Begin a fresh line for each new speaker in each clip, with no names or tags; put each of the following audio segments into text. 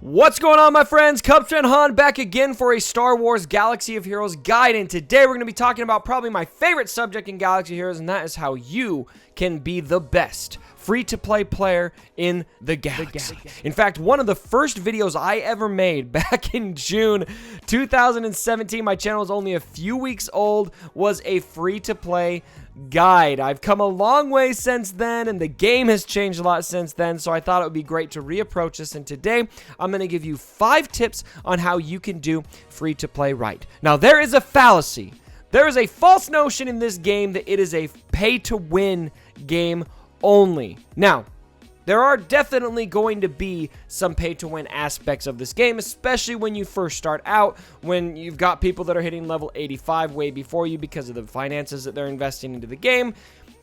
What's going on, my friends? Cubsman Han back again for a Star Wars Galaxy of Heroes guide, and today we're going to be talking about probably my favorite subject in Galaxy of Heroes, and that is how you can be the best free-to-play player in the galaxy. In fact, one of the first videos I ever made back in June 2017, my channel was only a few weeks old, was a free-to-play guide. I've come a long way since then, and the game has changed a lot since then, so I thought it would be great to reapproach this, and today I'm going to give you 5 tips on how you can do free-to-play right. Now, there is a fallacy. There is a false notion in this game that it is a pay-to-win game only. Now, there are definitely going to be some pay-to-win aspects of this game, especially when you first start out, when you've got people that are hitting level 85 way before you because of the finances that they're investing into the game.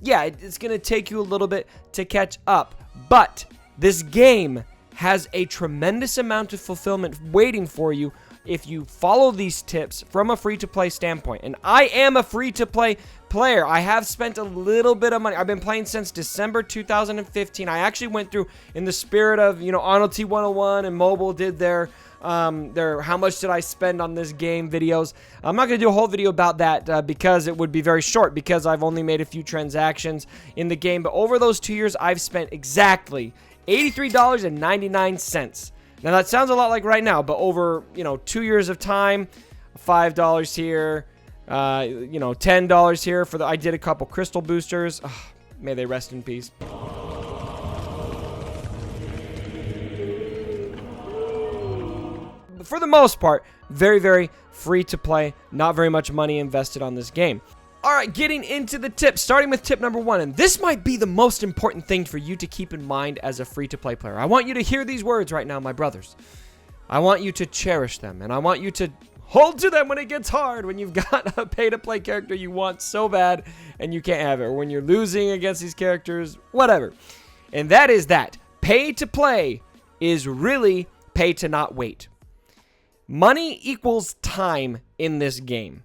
Yeah, it's going to take you a little bit to catch up, but this game has a tremendous amount of fulfillment waiting for you if you follow these tips from a free-to-play standpoint. And I am a free-to-play player. I have spent a little bit of money. I've been playing since December 2015. I actually went through, in the spirit of, Arnold T101 and Mobile did their how much did I spend on this game videos. I'm not going to do a whole video about that because it would be very short, because I've only made a few transactions in the game. But over those 2 years, I've spent exactly $83.99. Now, that sounds a lot like right now, but over, 2 years of time, $5 here, $10 here for I did a couple crystal boosters. Oh, may they rest in peace. But for the most part, very, very free to play, not very much money invested on this game. All right, getting into the tips, starting with tip number 1, and this might be the most important thing for you to keep in mind as a free-to-play player. I want you to hear these words right now, my brothers. I want you to cherish them, and I want you to hold to them when it gets hard, when you've got a pay-to-play character you want so bad and you can't have it, or when you're losing against these characters, whatever. And that is that pay-to-play is really pay to not wait. Money equals time in this game.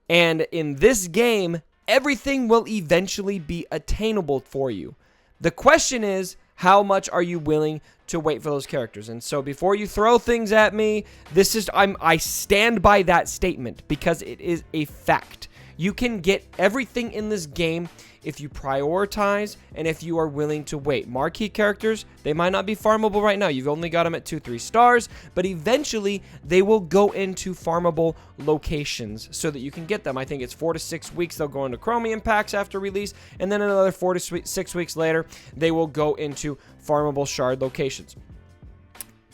And in this game, everything will eventually be attainable for you. The question is, how much are you willing to wait for those characters? And so before you throw things at me, I stand by that statement because it is a fact. You can get everything in this game if you prioritize and if you are willing to wait. Marquee characters, they might not be farmable right now. You've only got them at 2-3 stars, but eventually they will go into farmable locations so that you can get them. I think it's 4 to 6 weeks they'll go into Chromium packs after release, and then another 4 to 6 weeks later they will go into farmable shard locations.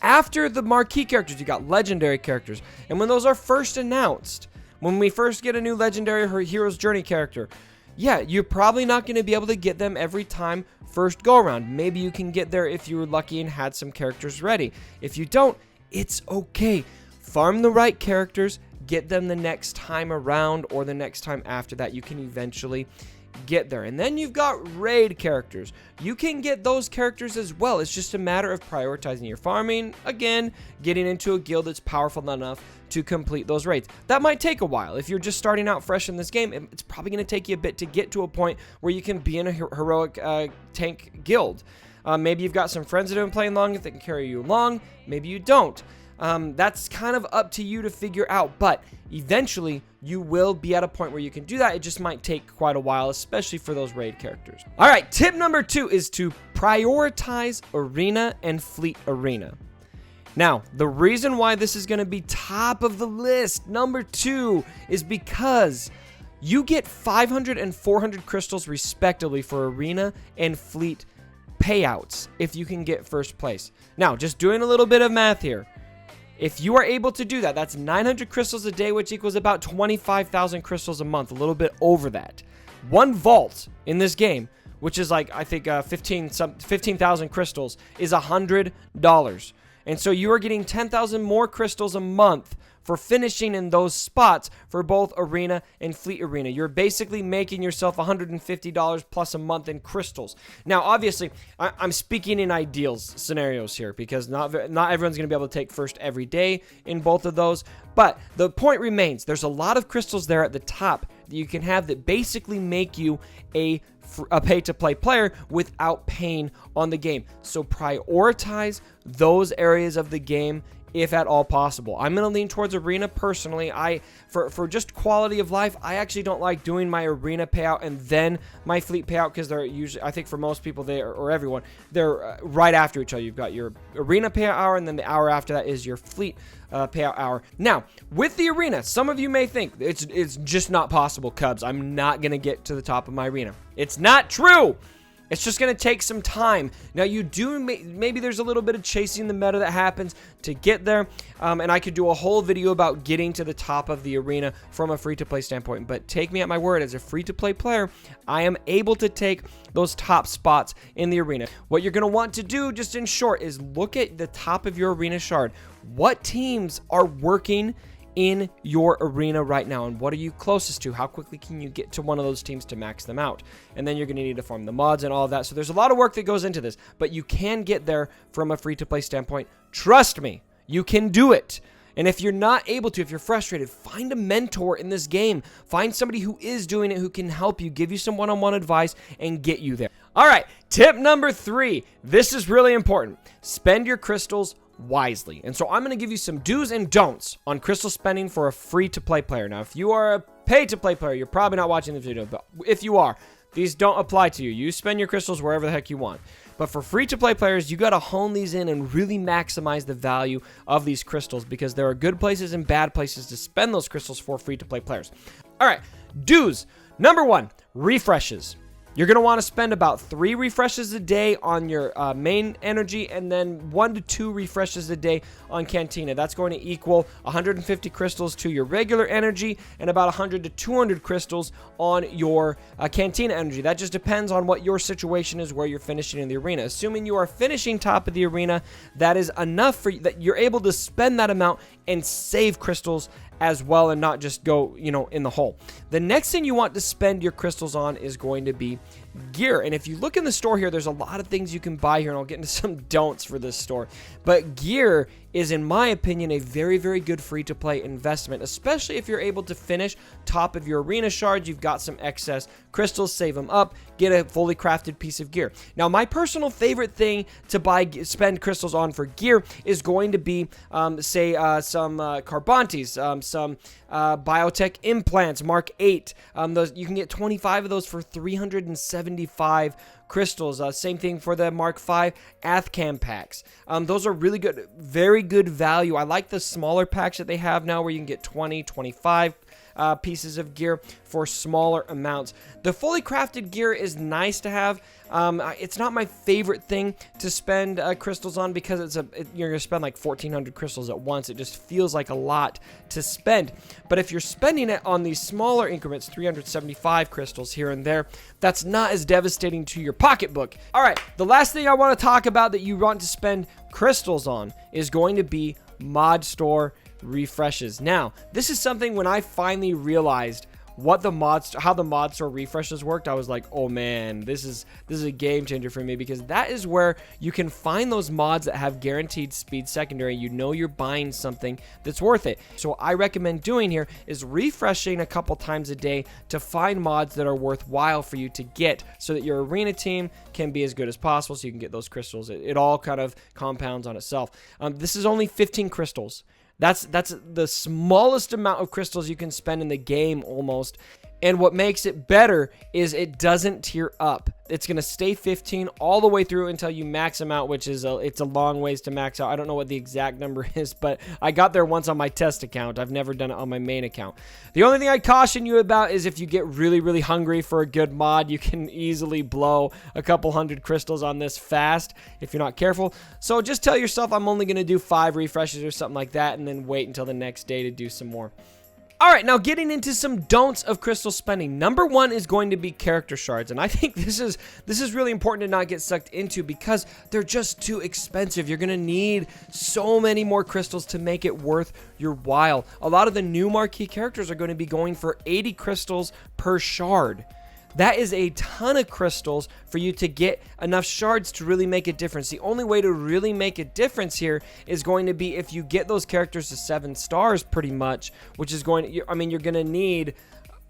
After the marquee characters, you got legendary characters, and when those are first announced, when we first get a new legendary Hero's Journey character, yeah, you're probably not going to be able to get them every time first go around. Maybe you can get there if you were lucky and had some characters ready. If you don't, it's okay. Farm the right characters, get them the next time around or the next time after that. You can eventually get there. And then you've got raid characters. You can get those characters as well. It's just a matter of prioritizing your farming. Again, getting into a guild that's powerful enough to complete those raids. That might take a while. If you're just starting out fresh in this game, it's probably going to take you a bit to get to a point where you can be in a heroic tank guild. Maybe you've got some friends that have been playing long that can carry you along. Maybe you don't. That's kind of up to you to figure out, but eventually you will be at a point where you can do that. It just might take quite a while, especially for those raid characters. All right, tip number 2 is to prioritize arena and fleet arena. Now, the reason why this is going to be top of the list, number 2, is because you get 500 and 400 crystals respectively for arena and fleet payouts if you can get first place. Now, just doing a little bit of math here. If you are able to do that, that's 900 crystals a day, which equals about 25,000 crystals a month, a little bit over that. One vault in this game, which is like, I think 15,000 crystals, is $100. And so you are getting 10,000 more crystals a month for finishing in those spots for both arena and fleet arena. You're basically making yourself $150 plus a month in crystals. Now, obviously, I'm speaking in ideals scenarios here because not everyone's going to be able to take first every day in both of those. But the point remains, there's a lot of crystals there at the top that you can have that basically make you a pay-to-play player without paying on the game. So prioritize those areas of the game if at all possible. I'm going to lean towards arena personally. For just quality of life, I actually don't like doing my arena payout and then my fleet payout, because they're usually, I think for most people, or everyone, they're right after each other. You've got your arena payout hour, and then the hour after that is your fleet payout hour. Now, with the arena, some of you may think it's just not possible, Cubs. I'm not going to get to the top of my arena. It's not true. It's just going to take some time. Now, you do, maybe there's a little bit of chasing the meta that happens to get there, and I could do a whole video about getting to the top of the arena from a free-to-play standpoint, but take me at my word, as a free-to-play player, I am able to take those top spots in the arena. What you're going to want to do, just in short, is look at the top of your arena shard. What teams are working in your arena right now, and what are you closest to? How quickly can you get to one of those teams to max them out? And then you're going to need to farm the mods and all of that. So there's a lot of work that goes into this, but you can get there from a free-to-play standpoint. Trust me, you can do it. And if you're not able to, if you're frustrated, find a mentor in this game. Find somebody who is doing it, who can help you, give you some one-on-one advice, and get you there. All right, tip number 3. This is really important. Spend your crystals wisely. And so I'm going to give you some do's and don'ts on crystal spending for a free-to-play player. Now, if you are a pay-to-play player, you're probably not watching this video, but if you are, these don't apply to you. You spend your crystals wherever the heck you want. But for free-to-play players, you got to hone these in and really maximize the value of these crystals, because there are good places and bad places to spend those crystals for free-to-play players. All right, do's. Number 1, refreshes. You're going to want to spend about 3 refreshes a day on your main energy, and then 1 to 2 refreshes a day on Cantina. That's going to equal 150 crystals to your regular energy and about 100 to 200 crystals on your Cantina energy. That just depends on what your situation is, where you're finishing in the arena. Assuming you are finishing top of the arena, that is enough for you, that you're able to spend that amount and save crystals as well, and not just go, in the hole. The next thing you want to spend your crystals on is going to be gear. And if you look in the store here, there's a lot of things you can buy here, and I'll get into some don'ts for this store. But gear is, in my opinion, a very, very good free-to-play investment, especially if you're able to finish top of your arena shards. You've got some excess crystals, save them up, get a fully crafted piece of gear. Now, my personal favorite thing to spend crystals on for gear is going to be, say, some Carbantes, some biotech implants, Mark 8. Those, you can get 25 of those for 375 crystals. Same thing for the Mark 5 Athcam packs. Those are really good, very good value. I like the smaller packs that they have now, where you can get 20, 25 pieces of gear for smaller amounts. The fully crafted gear is nice to have. It's not my favorite thing to spend crystals on, because you're going to spend like 1,400 crystals at once. It just feels like a lot to spend. But if you're spending it on these smaller increments, 375 crystals here and there, that's not as devastating to your pocketbook. All right, the last thing I want to talk about that you want to spend crystals on is going to be mod store refreshes. Now, this is something, when I finally realized how the mod store refreshes worked, I was like, oh man, this is a game changer for me, because that is where you can find those mods that have guaranteed speed secondary. You're buying something that's worth it. So I recommend doing here is refreshing a couple times a day to find mods that are worthwhile for you to get, so that your arena team can be as good as possible, so you can get those crystals. It all kind of compounds on itself. This is only 15 crystals. That's the smallest amount of crystals you can spend in the game almost. And what makes it better is it doesn't tier up. It's going to stay 15 all the way through until you max them out, which is it's a long ways to max out. I don't know what the exact number is, but I got there once on my test account. I've never done it on my main account. The only thing I caution you about is if you get really, really hungry for a good mod, you can easily blow a couple hundred crystals on this fast if you're not careful. So just tell yourself, I'm only going to do 5 refreshes or something like that, and then wait until the next day to do some more. All right, now getting into some don'ts of crystal spending. Number 1 is going to be character shards, and I think this is really important to not get sucked into, because they're just too expensive. You're going to need so many more crystals to make it worth your while. A lot of the new marquee characters are going to be going for 80 crystals per shard. That is a ton of crystals for you to get enough shards to really make a difference. The only way to really make a difference here is going to be if you get those characters to 7 stars pretty much, which is going to, you're going to need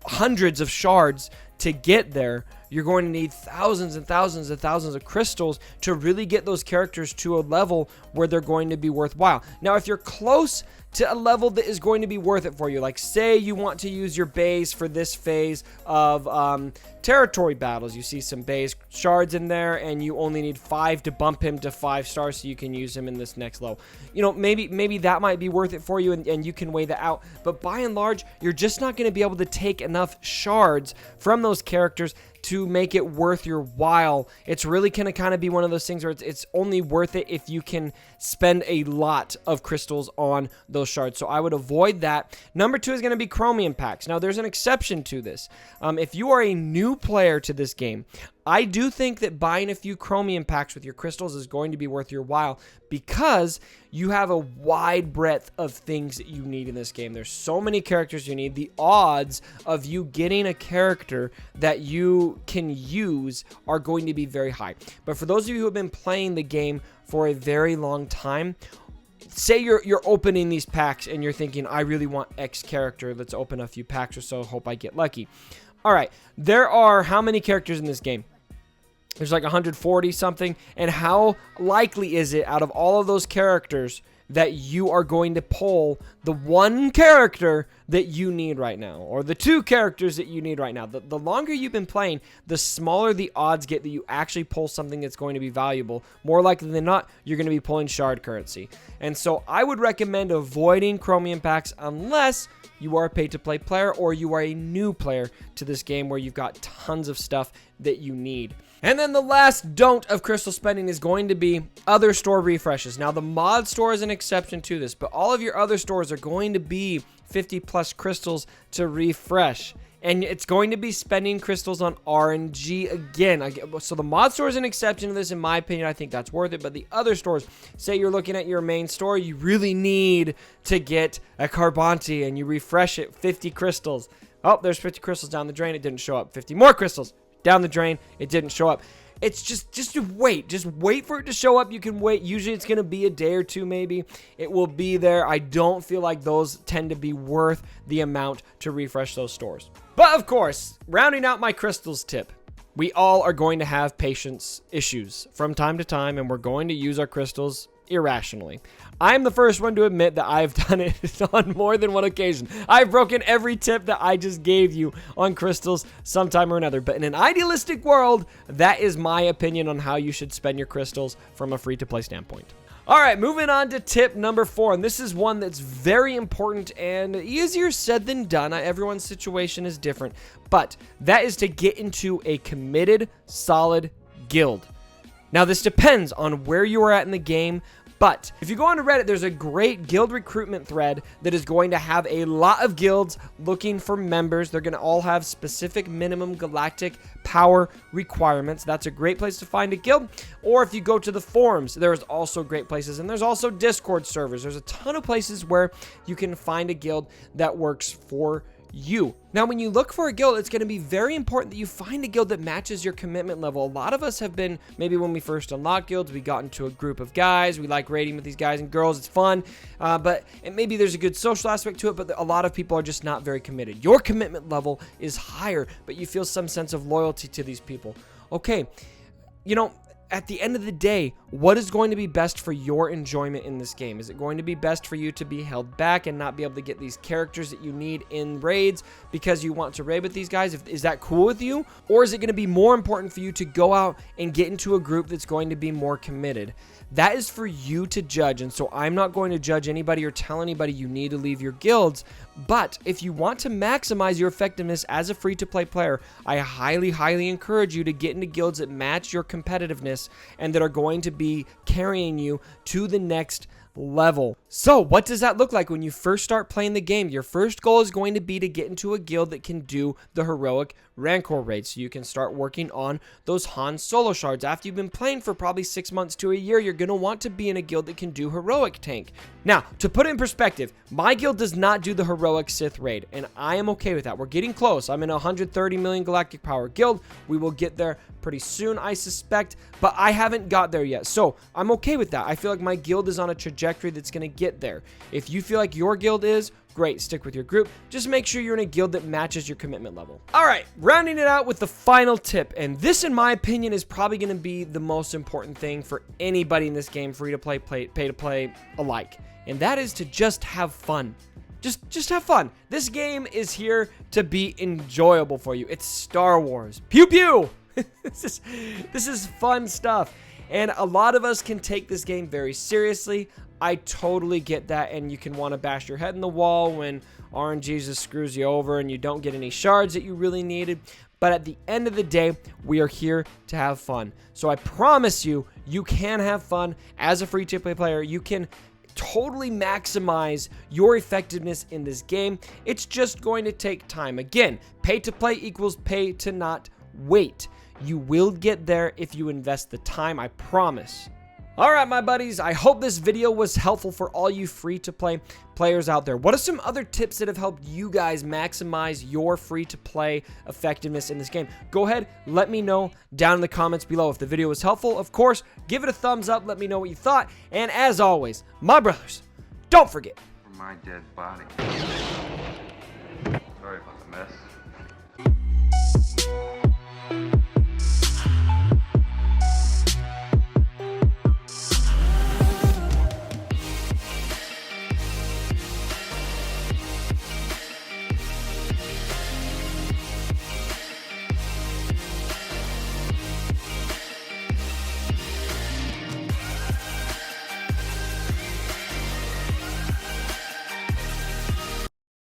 hundreds of shards to get there. You're going to need thousands and thousands and thousands of crystals to really get those characters to a level where they're going to be worthwhile. Now, if you're close to a level that is going to be worth it for you, like say you want to use your bays for this phase of territory battles, you see some bays shards in there and you only need 5 to bump him to 5 stars so you can use him in this next level. You know, maybe that might be worth it for you, and you can weigh that out. But by and large, you're just not going to be able to take enough shards from those characters to make it worth your while. It's really going to kind of be one of those things where it's only worth it if you can spend a lot of crystals on those shards. So I would avoid that. Number 2 is going to be chromium packs. Now, there's an exception to this. If you are a new player to this game, I do think that buying a few chromium packs with your crystals is going to be worth your while, because you have a wide breadth of things that you need in this game. There's so many characters you need. The odds of you getting a character that you can use are going to be very high. But for those of you who have been playing the game for a very long time, say you're opening these packs and you're thinking, I really want X character. Let's open a few packs or so. Hope I get lucky. All right. There are how many characters in this game? There's like 140 something. And how likely is it out of all of those characters that you are going to pull the one character that you need right now, or the 2 characters that you need right now? The longer you've been playing, the smaller the odds get that you actually pull something that's going to be valuable. More likely than not, you're going to be pulling shard currency. And so I would recommend avoiding chromium packs unless you are a pay-to-play player or you are a new player to this game where you've got tons of stuff that you need. And then the last don't of crystal spending is going to be other store refreshes. Now, the mod store is an exception to this, but all of your other stores are going to be 50 plus crystals to refresh. And it's going to be spending crystals on RNG again. So the mod store is an exception to this, in my opinion. I think that's worth it. But the other stores, say you're looking at your main store, you really need to get a Carbonte and you refresh it, 50 crystals. Oh, there's 50 crystals down the drain. It didn't show up. 50 more crystals down the drain. It didn't show up. It's just wait. Just wait for it to show up. You can wait. Usually it's going to be a day or two maybe. It will be there. I don't feel like those tend to be worth the amount to refresh those stores. But of course, rounding out my crystals tip, we all are going to have patience issues from time to time, and we're going to use our crystals irrationally. I'm the first one to admit that I've done it on more than one occasion. I've broken every tip that I just gave you on crystals sometime or another. But in an idealistic world, that is my opinion on how you should spend your crystals from a free-to-play standpoint. All right, moving on to tip number 4, and this is one that's very important and easier said than done. Everyone's situation is different, but that is to get into a committed, solid guild. Now, this depends on where you are at in the game, but if you go onto Reddit, there's a great guild recruitment thread that is going to have a lot of guilds looking for members. They're going to all have specific minimum galactic power requirements. That's a great place to find a guild. Or if you go to the forums, there's also great places. And there's also Discord servers. There's a ton of places where you can find a guild that works for you. Now, when you look for a guild, it's going to be very important that you find a guild that matches your commitment level. A lot of us have been, maybe when we first unlocked guilds, we got into a group of guys. We like raiding with these guys and girls. It's fun, but maybe there's a good social aspect to it, but a lot of people are just not very committed. Your commitment level is higher, but you feel some sense of loyalty to these people. Okay, you know, at the end of the day, what is going to be best for your enjoyment in this game? Is it going to be best for you to be held back and not be able to get these characters that you need in raids because you want to raid with these guys? Is that cool with you? Or is it going to be more important for you to go out and get into a group that's going to be more committed? That is for you to judge, and so I'm not going to judge anybody or tell anybody you need to leave your guilds. But if you want to maximize your effectiveness as a free-to-play player, I highly, highly encourage you to get into guilds that match your competitiveness and that are going to be carrying you to the next level. So what does that look like when you first start playing the game? Your first goal is going to be to get into a guild that can do the heroic Rancor raids, so you can start working on those Han Solo shards. After you've been playing for probably 6 months to a year, you're going to want to be in a guild that can do heroic tank. Now, to put it in perspective, my guild does not do the heroic Sith raid, and I am okay with that. We're getting close. I'm in a 130 million galactic power guild. We will get there pretty soon, I suspect, but I haven't got there yet, so I'm okay with that. I feel like my guild is on a trajectory that's going to get there. If you feel like your guild is, great, stick with your group. Just make sure you're in a guild that matches your commitment level. All right, rounding it out with the final tip, and this, in my opinion, is probably going to be the most important thing for anybody in this game, free to play, pay to play alike, and that is to just have fun. Just have fun. This game is here to be enjoyable for you. It's Star Wars. Pew pew. This is fun stuff. And a lot of us can take this game very seriously. I totally get that, and you can want to bash your head in the wall when RNG just screws you over and you don't get any shards that you really needed. But at the end of the day, we are here to have fun. So I promise you, you can have fun as a free-to-play player. You can totally maximize your effectiveness in this game. It's just going to take time. Again, pay to play equals pay to not wait. You will get there if you invest the time, I promise. All right, my buddies, I hope this video was helpful for all you free-to-play players out there. What are some other tips that have helped you guys maximize your free-to-play effectiveness in this game? Go ahead, let me know down in the comments below if the video was helpful. Of course, give it a thumbs up, let me know what you thought. And as always, my brothers, don't forget.
For my dead body. Sorry about the mess.